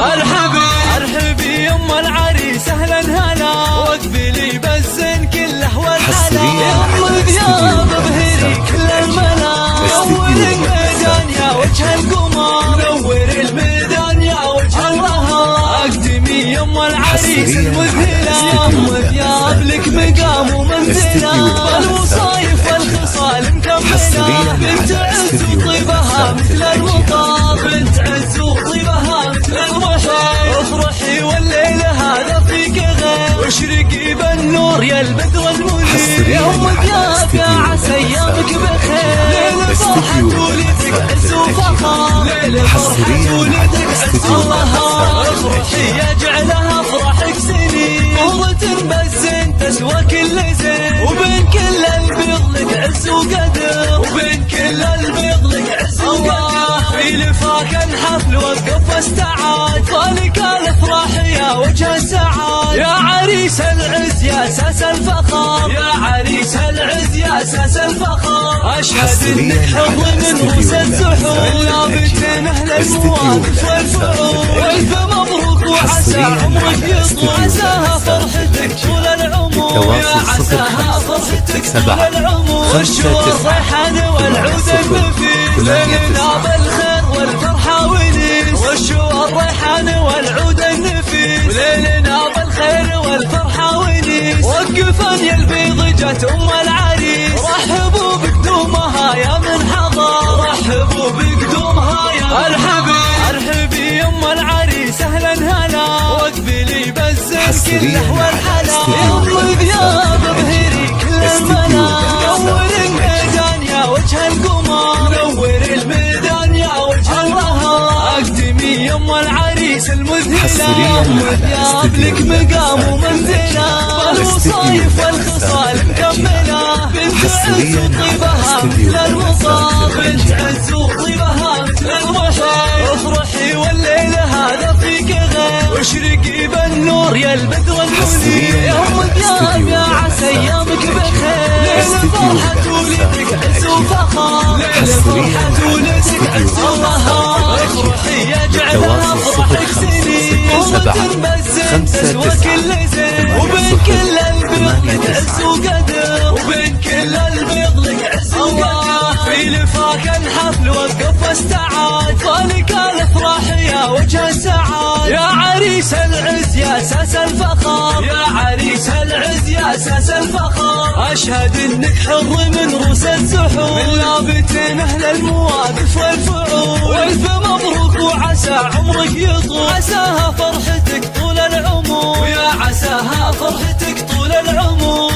ارحبي يم العريس اهلا هلا، واقبلي بالزين كله والحلا، يم الثياب ابهري كل الملا، نور الميدان يا وجه القمر، نور الميدان يا وجه النهار، اقدمي يم العريس المذهله، يم ثياب لك مقام ومنزله، الوصايف والخصال مكمله، بنت عز وطيبها مثل المطار، بنت عز وطيبها مثل المطار، افرحي والليل هذا فيك غير، واشرقي بالنور يا البدر المنير، يا ام ثياب يا عسى ايامك بخير، ليل فرحة ولدك عز وفخر، ليل فرحة ولدك عز وفخر، افرحي يجعلها افراحك سنين، قوة بالزين تسوى كل زين، وبين كل البيض لك عز وقدر، وبين كل البيض لك عز وقدر، في لفاك الحفل وقف واستعاد، طالك الافراح يا وجه السعاد، يا عريس العز يا اساس الفخر، يا عريس العز يا اساس الفخر، اشهد انك حظ من رؤوس الزحول، لابتين اهل المواقف والفعول، والف مبروك وعسى عمرك يطول، عساها فرحتك طول العمر، يا عساها فرحتك طول العمر، والشوى الريحان والعود النفيس، ليلنا بالخير والفرحة ونيس، والشوى الريحان والعود النفيس، ليلنا بالخير والفرحة ونيس، وقفن يا البيض جت ام العريس، رحبوا بقدومها يا من حضر، رحبوا بقدومها يا ارحبي يم العريس اهلا هلا، واقبلي بالزين كله والحلا، يم ثياب ابهري كل الملا، نور الميدان يا وجه القمر، نور الميدان يا وجه النهار، اقدمي يم العريس المذهله، ام ثياب لك مقام ومنزله، الوصايف والخصال مكمله، بنت عز وطيبها مثل المطار، بنت عز وطيبها مثل المطار، افرحي والليل هذا فيك غير، واشرقي بالنور يا البدر المنير، يا ام ثياب يا عسى ايامك بخير، ليل فرحة ولدك عز وفخر، ليل فرحة ولدك عز وفخر، افرحي يجعلها افراحك سنين، قوة بالزين تسوى كل زين، وبين كل البيض لك عز وقدر، وبين كل البيض لك عز وقدر، في لفاك الحفل وقف واستعاد، طالك الافراح يا وجه السعاد، يا عريس العز يا اساس الفخر، يا عريس العز يا اساس الفخر، اشهد انك حر من رؤوس الزحول، لابتين اهل المواقف والفعول، والف مبروك وعسى عمرك يطول، عساها فرحتك طول العمر، يا عساها فرحتك طول العمر.